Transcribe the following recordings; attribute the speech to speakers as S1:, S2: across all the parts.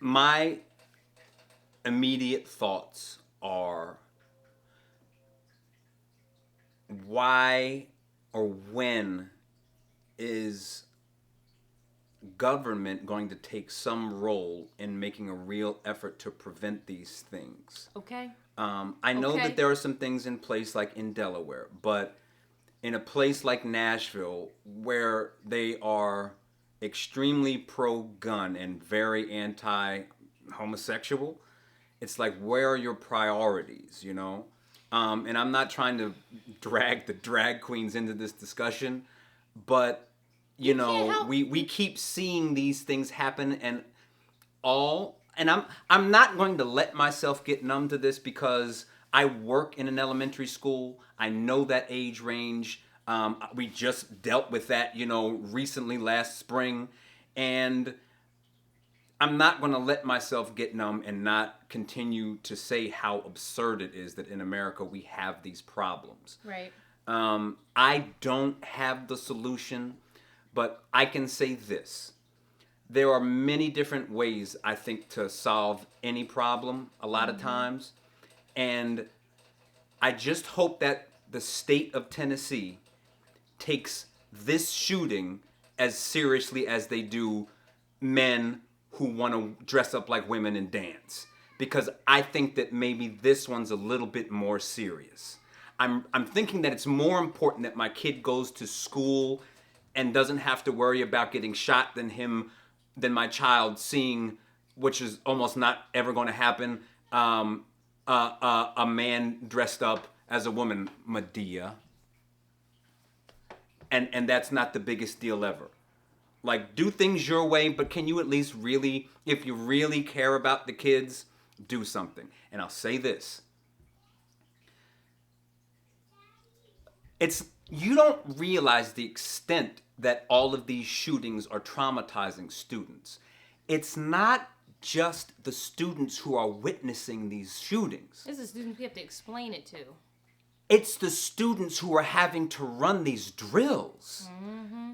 S1: my immediate thoughts are, why or when is government going to take some role in making a real effort to prevent these things?
S2: Okay.
S1: I know that there are some things in place like in Delaware, but in a place like Nashville where they are extremely pro-gun and very anti-homosexual, it's like, where are your priorities, you know? And I'm not trying to drag the drag queens into this discussion, but you know, we keep seeing these things happen, and I'm not going to let myself get numb to this because I work in an elementary school. I know that age range. We just dealt with that, you know, recently last spring, and I'm not going to let myself get numb and not continue to say how absurd it is that in America we have these problems.
S2: Right.
S1: I don't have the solution, but I can say this. There are many different ways, I think, to solve any problem a lot of times. And I just hope that the state of Tennessee takes this shooting as seriously as they do men who want to dress up like women and dance. Because I think that maybe this one's a little bit more serious. I'm thinking that it's more important that my kid goes to school and doesn't have to worry about getting shot than my child seeing, which is almost not ever going to happen, a man dressed up as a woman, Medea. And that's not the biggest deal ever. Like, do things your way, but can you at least really, if you really care about the kids, do something. And I'll say this. You don't realize the extent that all of these shootings are traumatizing students. It's not just the students who are witnessing these shootings.
S2: It's the students we have to explain it to.
S1: It's the students who are having to run these drills. Mm-hmm.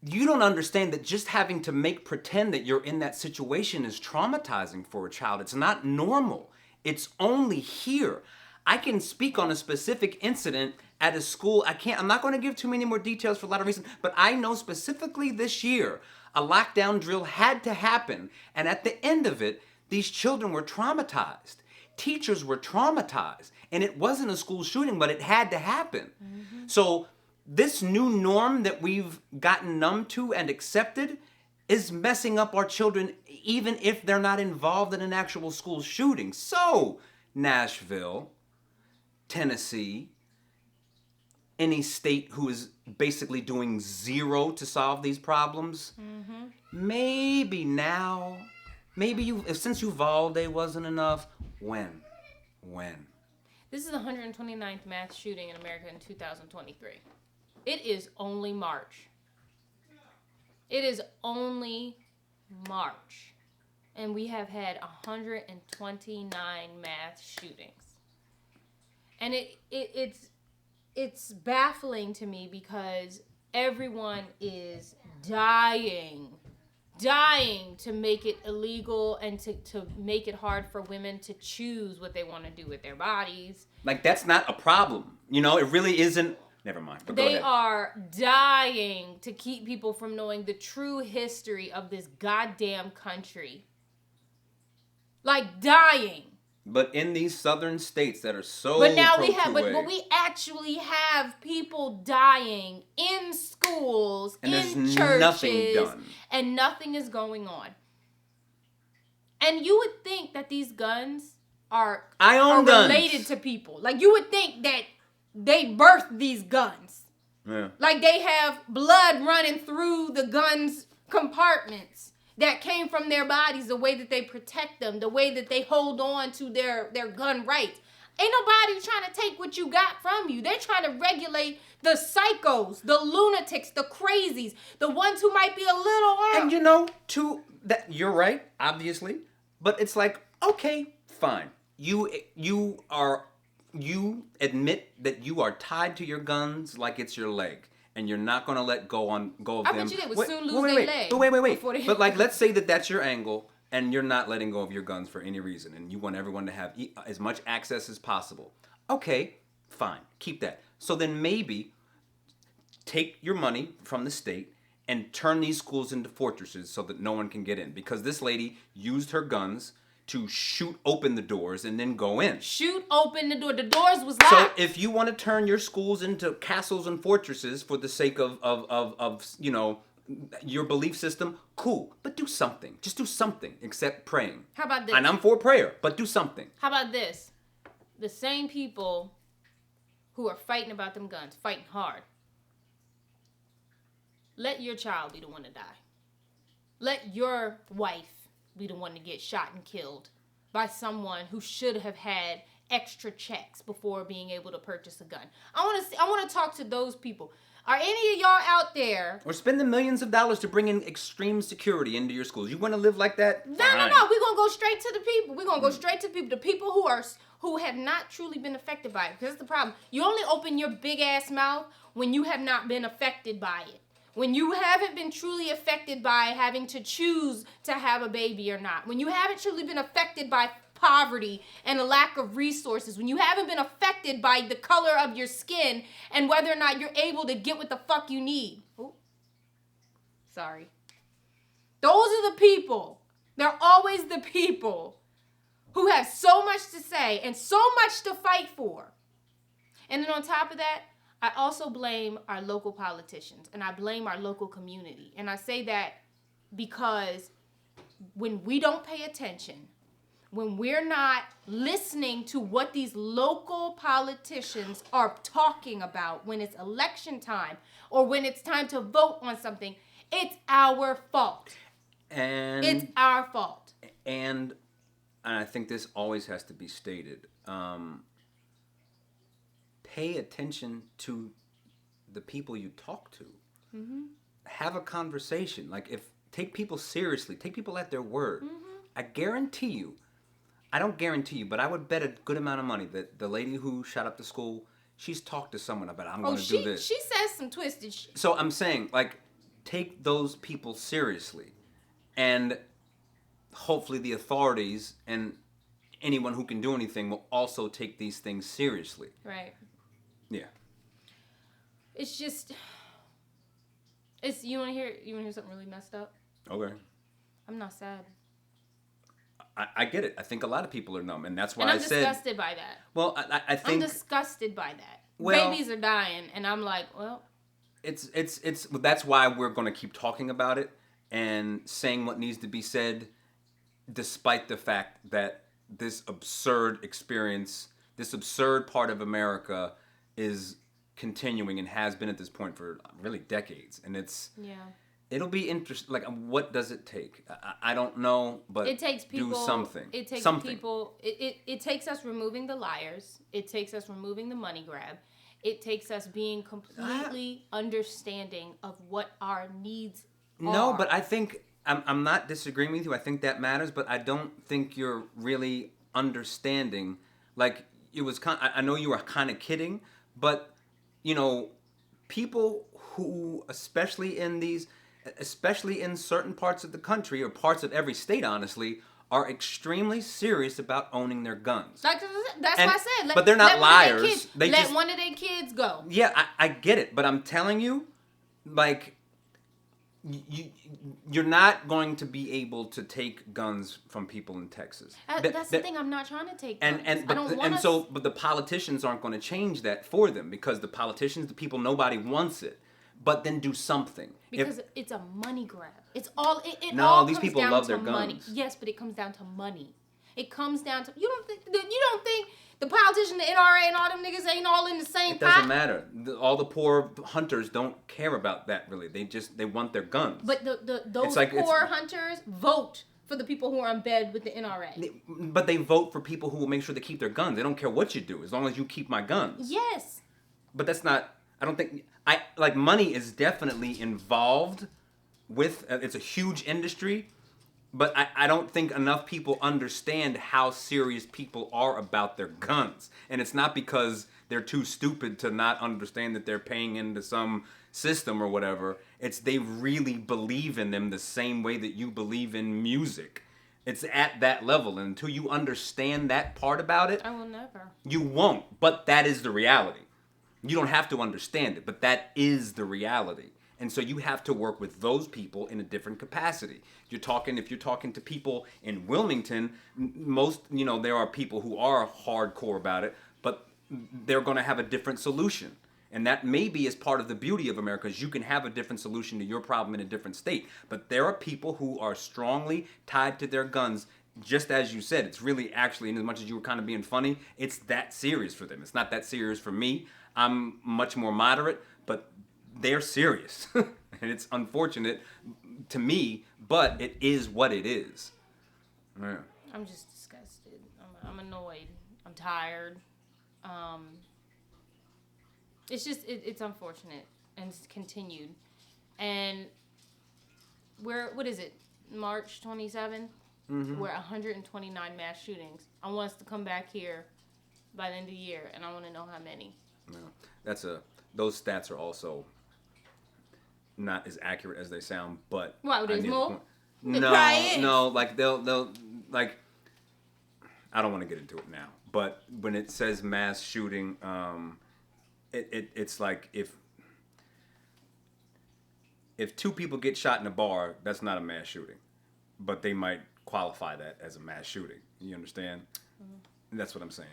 S1: You don't understand that just having to pretend that you're in that situation is traumatizing for a child. It's not normal. It's only here. I can speak on a specific incident at a school. I'm not going to give too many more details for a lot of reasons, but I know specifically this year, a lockdown drill had to happen. And at the end of it, these children were traumatized. Teachers were traumatized. And it wasn't a school shooting, but it had to happen. Mm-hmm. So this new norm that we've gotten numb to and accepted is messing up our children, even if they're not involved in an actual school shooting. So, Nashville, Tennessee, any state who is basically doing zero to solve these problems, maybe now, since Uvalde wasn't enough, when?
S2: This is the 129th mass shooting in America in 2023. It is only March. It is only March. And we have had 129 mass shootings. And it's baffling to me because everyone is dying to make it illegal and to make it hard for women to choose what they want to do with their bodies.
S1: Like, that's not a problem. You know, it really isn't. Never mind. But
S2: they are dying to keep people from knowing the true history of this goddamn country. Like, dying.
S1: But in these southern states that are so
S2: but we actually have people dying in schools, and in churches, nothing done. And nothing is going on. And you would think that these guns are related to people. Like, you would think that they birthed these guns. Yeah. Like, they have blood running through the guns' compartments that came from their bodies, the way that they protect them, the way that they hold on to their gun rights. Ain't nobody trying to take what you got from you. They're trying to regulate the psychos, the lunatics, the crazies, the ones who might be a little...
S1: And you know, you're right, obviously. But it's like, okay, fine. You admit that you are tied to your guns like it's your leg. And you're not going to let go of them.
S2: I bet you they would soon lose their leg.
S1: Wait. But like, let's say that that's your angle. and you're not letting go of your guns for any reason, and you want everyone to have as much access as possible. Okay, fine, keep that. So then maybe take your money from the state and turn these schools into fortresses so that no one can get in. Because this lady used her guns to shoot open the doors and then go in.
S2: Shoot open the door. The doors was locked.
S1: So if you want to turn your schools into castles and fortresses for the sake of your belief system, cool. But do something. Just do something except praying.
S2: How about this?
S1: And I'm for prayer, but do something.
S2: How about this? The same people who are fighting about them guns, fighting hard. Let your child be the one to die. Let your wife be the one to get shot and killed by someone who should have had extra checks before being able to purchase a gun. I want to talk to those people. Are any of y'all out there?
S1: Or spending millions of dollars to bring in extreme security into your schools. You want to live like that?
S2: No. We're gonna go straight to the people. We're gonna go straight to the people. The people who have not truly been affected by it. Because that's the problem. You only open your big ass mouth when you have not been affected by it. When you haven't been truly affected by having to choose to have a baby or not. When you haven't truly been affected by poverty and a lack of resources. When you haven't been affected by the color of your skin and whether or not you're able to get what the fuck you need. Ooh. Sorry. Those are the people. They're always the people who have so much to say and so much to fight for. And then on top of that, I also blame our local politicians and I blame our local community. And I say that because when we don't pay attention, when we're not listening to what these local politicians are talking about when it's election time or when it's time to vote on something, it's our fault.
S1: And
S2: it's our fault.
S1: And I think this always has to be stated. Pay attention to the people you talk to. Mm-hmm. Have a conversation. Take people seriously. Take people at their word. Mm-hmm. I guarantee you, I don't guarantee you, but I would bet a good amount of money that the lady who shot up the school, she's talked to someone about, I'm going to do this.
S2: She says some twisted shit.
S1: So I'm saying, take those people seriously. And hopefully the authorities and anyone who can do anything will also take these things seriously.
S2: Right.
S1: Yeah.
S2: It's just, you want to hear something really messed up?
S1: Okay.
S2: I'm not sad.
S1: I get it. I think a lot of people are numb, and that's why
S2: I'm disgusted by that.
S1: Well, I think
S2: I'm disgusted by that.
S1: Well,
S2: babies are dying, and I'm like, well.
S1: It's that's why we're going to keep talking about it and saying what needs to be said, despite the fact that this absurd experience, this absurd part of America is continuing and has been at this point for really decades. And it'll be interesting. What does it take? I don't know, but
S2: it takes people,
S1: do something.
S2: It takes people. It takes us removing the liars. It takes us removing the money grab. It takes us being completely understanding of what our needs are.
S1: No, but I think I'm not disagreeing with you. I think that matters, but I don't think you're really understanding. It was I know you were kind of kidding, but people who, especially in certain parts of the country or parts of every state, honestly, are extremely serious about owning their guns.
S2: That's why I said.
S1: But they're not liars.
S2: Let one of their kids go.
S1: Yeah, I get it, but I'm telling you, you're not going to be able to take guns from people in Texas.
S2: That's the thing. I'm not trying to take guns.
S1: But the politicians aren't going to change that for them because the people, nobody wants it. But then do something.
S2: Because it's a money grab. It's all.
S1: No,
S2: all
S1: these
S2: comes
S1: people
S2: down
S1: love
S2: to
S1: their
S2: money.
S1: guns.
S2: Yes, but it comes down to money. It comes down to you don't think the politician, the NRA, and all them niggas ain't all in the same pot?
S1: It doesn't matter. All the poor hunters don't care about that really. They want their guns.
S2: But those poor hunters vote for the people who are in bed with the NRA.
S1: But they vote for people who will make sure they keep their guns. They don't care what you do as long as you keep my guns.
S2: Yes.
S1: But that's not. I don't think. Money is definitely involved with. It's a huge industry. But I don't think enough people understand how serious people are about their guns. And it's not because they're too stupid to not understand that they're paying into some system or whatever. It's they really believe in them the same way that you believe in music. It's at that level. And until you understand that part about it,
S2: I will never.
S1: You won't. But that is the reality. You don't have to understand it, but that is the reality. And so you have to work with those people in a different capacity. If you're talking to people in Wilmington, most, there are people who are hardcore about it, but they're going to have a different solution. And that maybe is part of the beauty of America, is you can have a different solution to your problem in a different state. But there are people who are strongly tied to their guns. Just as you said, it's really actually, and as much as you were kind of being funny, it's that serious for them. It's not that serious for me. I'm much more moderate, but they're serious. And it's unfortunate to me, but it is what it is. Yeah.
S2: I'm just disgusted. I'm annoyed. I'm tired. It's just, it's unfortunate, and it's continued. And what is it, March 27th? Mm-hmm. We're 129 mass shootings. I want us to come back here by the end of the year, and I want to know how many.
S1: Yeah, those stats are also not as accurate as they sound, but
S2: what, there's more?
S1: No, like they'll like, I don't want to get into it now, but when it says mass shooting, it's like if two people get shot in a bar, that's not a mass shooting, but they might qualify that as a mass shooting. You understand? Mm-hmm. That's what I'm saying.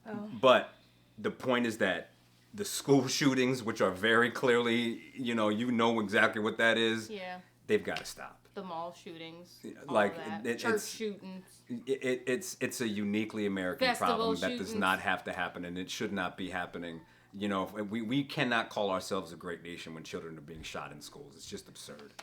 S1: Oh. But the point is that the school shootings, which are very clearly, you know exactly what that is.
S2: Yeah.
S1: They've got to stop.
S2: The mall shootings,
S1: like
S2: church shootings.
S1: It's a uniquely American
S2: Festival
S1: problem
S2: shootings.
S1: that does not have to happen, and it should not be happening. We cannot call ourselves a great nation when children are being shot in schools. It's just absurd.